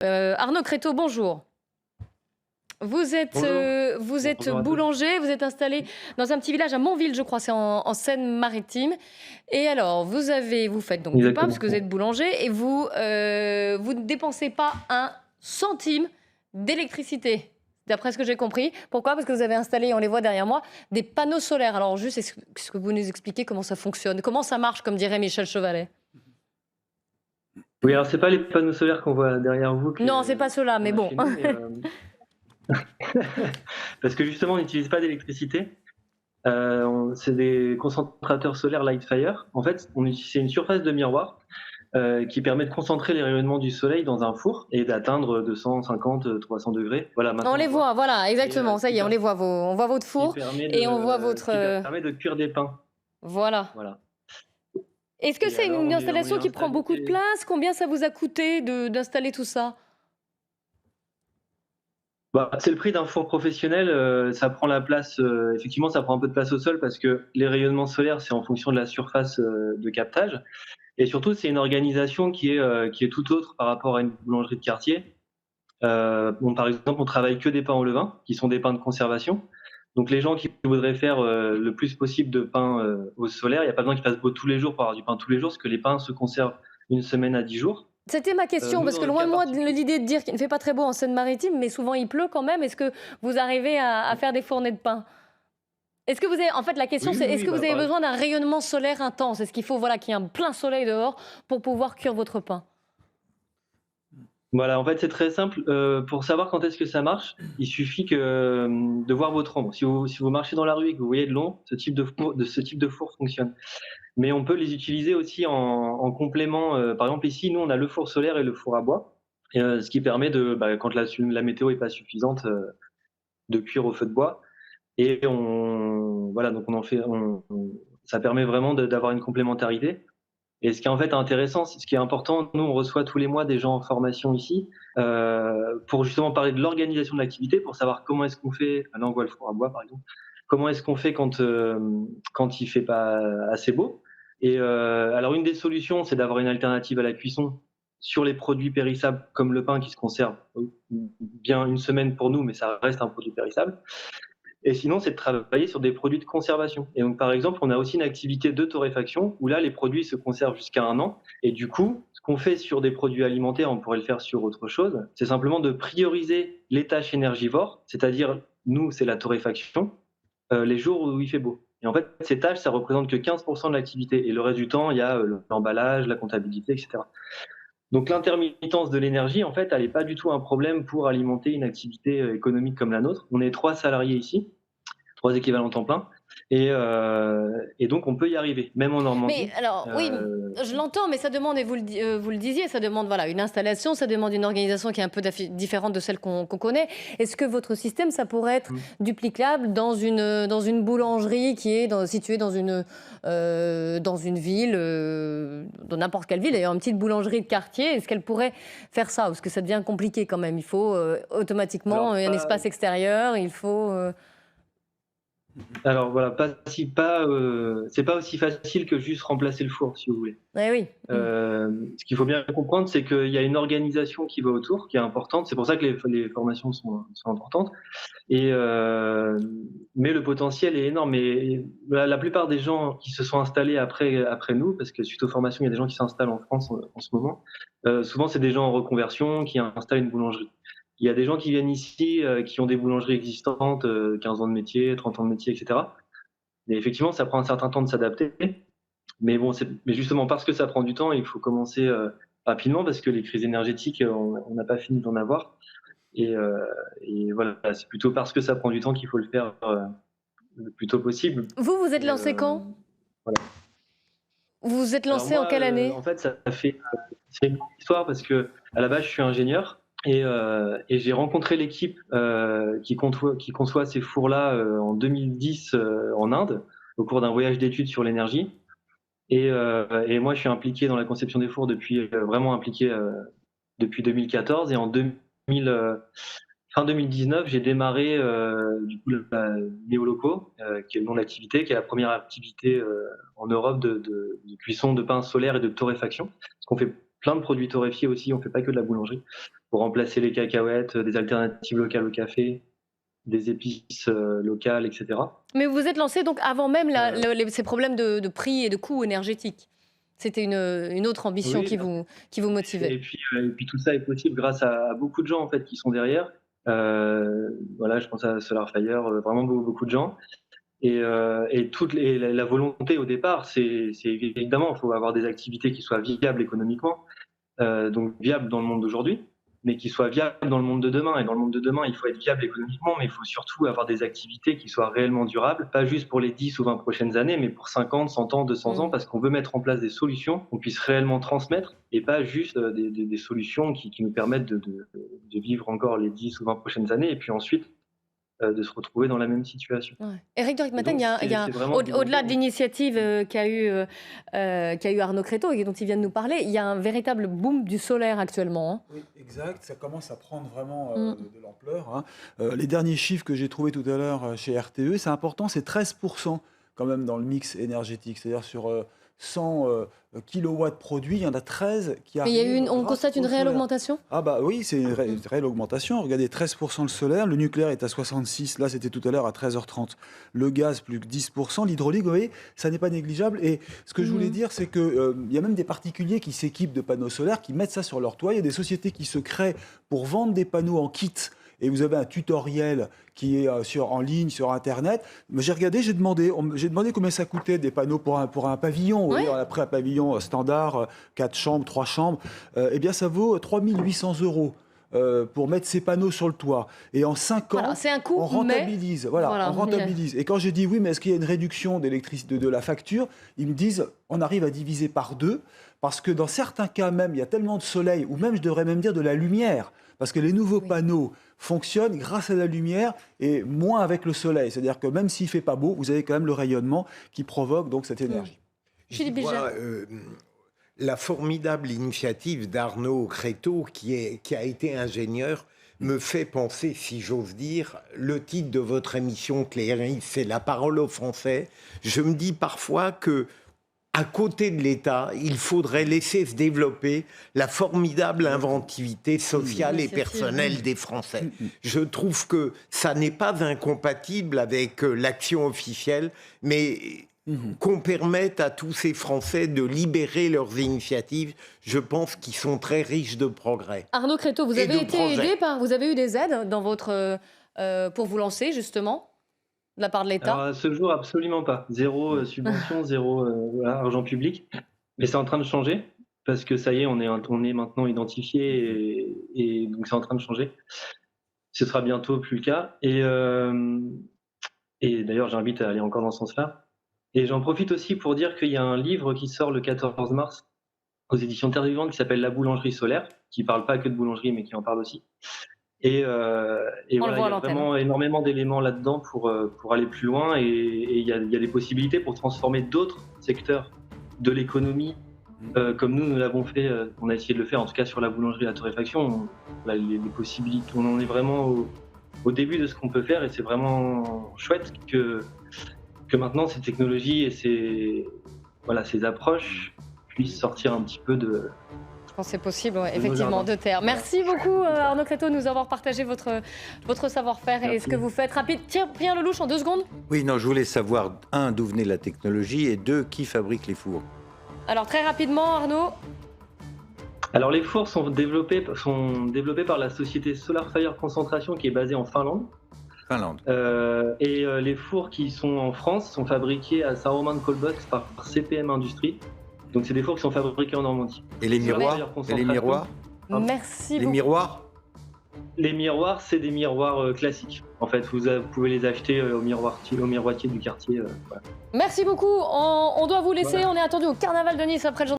Arnaud Créteau, bonjour. Bonjour. Vous êtes Bonjour à tous. boulanger, vous êtes installé dans un petit village à Montville, je crois, c'est en Seine-Maritime. Et alors, vous faites donc du pain parce Exactement. que vous êtes boulanger et vous ne dépensez pas un centime d'électricité, d'après ce que j'ai compris. Pourquoi? Parce que vous avez installé, on les voit derrière moi, des panneaux solaires. Alors juste, est-ce que vous nous expliquez comment ça fonctionne? Comment ça marche, comme dirait Michel Chevalet? Oui, alors c'est pas les panneaux solaires qu'on voit derrière vous Non, c'est pas cela, qu'on mais a bon. chez nous, mais parce que justement on n'utilise pas d'électricité. C'est des concentrateurs solaires Lightfire. En fait, c'est une surface de miroir, qui permet de concentrer les rayonnements du soleil dans un four et d'atteindre 250-300°. Voilà, On maintenant on les voit voit, voilà, et exactement, ça y est, on les voit, on voit votre four et on voit votre... ce qui permet de cuire des pains. voilà. Voilà. Est-ce que Et c'est alors une on est installation qui prend beaucoup de installé. place? Combien ça vous a coûté d'installer tout ça? Bah, c'est le prix d'un four professionnel, ça prend la place, effectivement, ça prend un peu de place au sol parce que les rayonnements solaires, c'est en fonction de la surface, de captage et surtout, c'est une organisation qui est tout autre par rapport à une boulangerie de quartier. Bon, par exemple, on travaille que des pains au levain, qui sont des pains de conservation. Donc les gens qui voudraient faire, le plus possible de pain, au solaire, il y a pas besoin qu'il fasse beau tous les jours pour avoir du pain tous les jours, parce que les pains se conservent une semaine à 10 jours. C'était ma question, Nous, parce dans que notre loin cas de moi particulier. l'idée de dire qu'il ne fait pas très beau en Seine-Maritime, mais souvent il pleut quand même. Est-ce que vous arrivez à faire des fournées de pain? Est-ce que vous avez, en fait, la question Oui, c'est, oui, est-ce oui, que vous bah, avez par besoin d'un rayonnement solaire intense? Est-ce qu'il faut, voilà, qu'il y ait un plein soleil dehors pour pouvoir cuire votre pain? Voilà, en fait, c'est très simple. Pour savoir quand est-ce que ça marche, il suffit de voir votre ombre. Si vous marchez dans la rue et que vous voyez de l'ombre, ce type de four fonctionne. Mais on peut les utiliser aussi en complément. Par exemple, ici, nous, on a le four solaire et le four à bois, ce qui permet quand la météo est pas suffisante, de cuire au feu de bois. Et voilà, donc on en fait, ça permet vraiment d'avoir une complémentarité. Et ce qui est en fait intéressant, ce qui est important, nous on reçoit tous les mois des gens en formation ici, pour justement parler de l'organisation de l'activité, pour savoir comment est-ce qu'on fait. Là on voit le four à bois par exemple. Comment est-ce qu'on fait quand il fait pas assez beau. Et alors une des solutions, c'est d'avoir une alternative à la cuisson sur les produits périssables comme le pain qui se conserve bien une semaine pour nous, mais ça reste un produit périssable. Et sinon, c'est de travailler sur des produits de conservation. Et donc, par exemple, on a aussi une activité de torréfaction où là, les produits se conservent jusqu'à 1 an. Et du coup, ce qu'on fait sur des produits alimentaires, on pourrait le faire sur autre chose, c'est simplement de prioriser les tâches énergivores, c'est-à-dire, nous, c'est la torréfaction, les jours où il fait beau. Et en fait, ces tâches, ça représente que 15% de l'activité. Et le reste du temps, il y a l'emballage, la comptabilité, etc. Donc l'intermittence de l'énergie, en fait, elle n'est pas du tout un problème pour alimenter une activité économique comme la nôtre. On est 3 salariés ici, 3 équivalents temps plein. Et donc, on peut y arriver, même en Mais Normandie. alors, oui, je l'entends, mais ça demande, et vous le disiez, ça demande, voilà, une installation, ça demande une organisation qui est un peu différente de celle qu'on connaît. Est-ce que votre système, ça pourrait être Mm. duplicable dans une boulangerie qui est située dans une ville, dans n'importe quelle ville, d'ailleurs, une petite boulangerie de quartier? Est-ce qu'elle pourrait faire ça? Parce que ça devient compliqué quand même. Il faut automatiquement Alors, un espace extérieur, il faut... alors voilà, c'est pas aussi facile que juste remplacer le four, si vous voulez. Eh oui. Ce qu'il faut bien comprendre, c'est qu'il y a une organisation qui va autour, qui est importante. C'est pour ça que les formations sont importantes. Et mais le potentiel est énorme. Et la plupart des gens qui se sont installés après nous, parce que suite aux formations, il y a des gens qui s'installent en France en ce moment. Souvent, c'est des gens en reconversion qui installent une boulangerie. Il y a des gens qui viennent ici, qui ont des boulangeries existantes, 15 ans de métier, 30 ans de métier, etc. Et effectivement, ça prend un certain temps de s'adapter. Mais bon, mais justement parce que ça prend du temps, il faut commencer rapidement parce que les crises énergétiques, on n'a pas fini d'en avoir. Et, euh, et voilà, c'est plutôt parce que ça prend du temps qu'il faut le faire le plus tôt possible. Vous, vous êtes Et lancé quand? voilà. Vous vous êtes Alors lancé en moi, quelle année? en fait, c'est une longue histoire parce que à la base, je suis ingénieur et j'ai rencontré l'équipe qui conçoit ces fours-là en 2010 en Inde au cours d'un voyage d'études sur l'énergie. Et moi, je suis impliqué dans la conception des fours vraiment impliqué depuis 2014 et en 2000. Fin 2019, j'ai démarré du coup la Néoloco, qui est le nom de l'activité, qui est la première activité en Europe de cuisson de pain solaire et de torréfaction. Parce qu'on fait plein de produits torréfiés aussi, on fait pas que de la boulangerie. pour remplacer les cacahuètes, des alternatives locales au café, des épices locales, etc. Mais vous vous êtes lancé donc avant même Euh, ces problèmes de prix et de coûts énergétiques. C'était une autre ambition oui, qui vous motivait. et puis tout ça est possible grâce à beaucoup de gens en fait qui sont derrière. Voilà, je pense à SolarFire, vraiment beaucoup de gens. Et la volonté au départ, c'est évidemment, il faut avoir des activités qui soient viables économiquement, donc viables dans le monde d'aujourd'hui, mais qui soient viables dans le monde de demain. Et dans le monde de demain, il faut être viable économiquement, mais il faut surtout avoir des activités qui soient réellement durables, pas juste pour les 10 ou 20 prochaines années, mais pour 50, 100 ans, 200 ans, Mmh. parce qu'on veut mettre en place des solutions qu'on puisse réellement transmettre, et pas juste des solutions qui nous permettent de vivre encore les 10 ou 20 prochaines années, et puis ensuite de se retrouver dans la même situation. Ouais. Éric de Et Rijsmaten, donc, il y a c'est vraiment au-delà de volontaire. l'initiative qu'a eu Arnaud Créteau et dont il vient de nous parler, il y a un véritable boom du solaire actuellement. Hein. Oui, exact. Ça commence à prendre vraiment Mm. de l'ampleur, hein. Les derniers chiffres que j'ai trouvés tout à l'heure chez RTE, c'est important, c'est 13% quand même dans le mix énergétique. C'est-à-dire sur 100 kilowatts produits, il y en a 13 qui Mais il y a arrivent on grâce constate au une réelle solaire. augmentation. Ah bah oui, c'est une réelle augmentation. Regardez, 13% le solaire, le nucléaire est à 66, là c'était tout à l'heure à 13h30. Le gaz plus que 10%, l'hydraulique, vous voyez, ça n'est pas négligeable. Et ce que je voulais Mhm. dire, c'est que il y a même des particuliers qui s'équipent de panneaux solaires, qui mettent ça sur leur toit. Il y a des sociétés qui se créent pour vendre des panneaux en kit. Et vous avez un tutoriel qui est en ligne, sur Internet. Mais j'ai regardé, j'ai demandé combien ça coûtait des panneaux pour un pavillon. Vous Ouais. voyez, on a pris un pavillon standard, 4 chambres, 3 chambres. Eh bien, ça vaut 3 800 € pour mettre ces panneaux sur le toit. Et en 5 ans, Voilà, c'est un coût, on rentabilise. Voilà, voilà. on rentabilise. Et quand j'ai dit oui, mais est-ce qu'il y a une réduction d'électricité de la facture, ils me disent on arrive à diviser par 2 parce que dans certains cas même, il y a tellement de soleil, ou même je devrais même dire de la lumière, parce que les nouveaux Oui. panneaux fonctionnent grâce à la lumière et moins avec le soleil. C'est-à-dire que même s'il ne fait pas beau, vous avez quand même le rayonnement qui provoque donc cette énergie. Philippe J'y vois, Bilger. la formidable initiative d'Arnaud Créteau, qui a été ingénieur, me fait penser, si j'ose dire, le titre de votre émission, Cléry, c'est La parole aux Français. Je me dis parfois que, à côté de l'État, il faudrait laisser se développer la formidable inventivité sociale et Initiative. personnelle des Français. Je trouve que ça n'est pas incompatible avec l'action officielle, mais qu'on permette à tous ces Français de libérer leurs initiatives, je pense qu'ils sont très riches de progrès. Arnaud Créteau, vous Et avez de été projets. aidé vous avez eu des aides dans votre pour vous lancer justement de la part de Alors l'État. à ce jour, absolument pas. Zéro subvention, zéro voilà, argent public. Mais c'est en train de changer parce que ça y est, on est maintenant identifié et donc c'est en train de changer. Ce sera bientôt plus le cas. Et d'ailleurs, j'invite à aller encore dans ce sens-là. Et j'en profite aussi pour dire qu'il y a un livre qui sort le 14 mars aux éditions Terre Vivante qui s'appelle La boulangerie solaire, qui parle pas que de boulangerie, mais qui en parle aussi. Et On le voilà, voit à il y a l'antenne. vraiment énormément d'éléments là-dedans pour aller plus loin. Et il y a des possibilités pour transformer d'autres secteurs de l'économie, comme nous l'avons fait. On a essayé de le faire, en tout cas sur la boulangerie et la torréfaction. Les possibilités, on en est vraiment au début de ce qu'on peut faire. Et c'est vraiment chouette que maintenant ces technologies et ces approches puissent sortir un petit peu de... Je pense que c'est possible, ouais, nos effectivement, jardins. de terre. Merci beaucoup Arnaud Créteau de nous avoir partagé votre savoir-faire et Merci. ce que vous faites. Rapide, tiens, Pierre Lelouch en 2 secondes. Oui, non, je voulais savoir, un, d'où venait la technologie, et deux, qui fabrique les fours. Alors très rapidement Arnaud. Alors les fours sont développés par la société SolarFire Concentration qui est basée en Finlande. Finlande. Les fours qui sont en France sont fabriqués à Saint-Romain de Colbox par CPM Industries. Donc c'est des fours qui sont fabriqués en Normandie. Et les miroirs Concentration. Et les miroirs Pardon. Merci Les beaucoup. miroirs Les miroirs, c'est des miroirs classiques. En fait, vous pouvez les acheter au miroitier du quartier. Voilà. Merci beaucoup. On doit vous laisser. Voilà. On est attendu au carnaval de Nice après le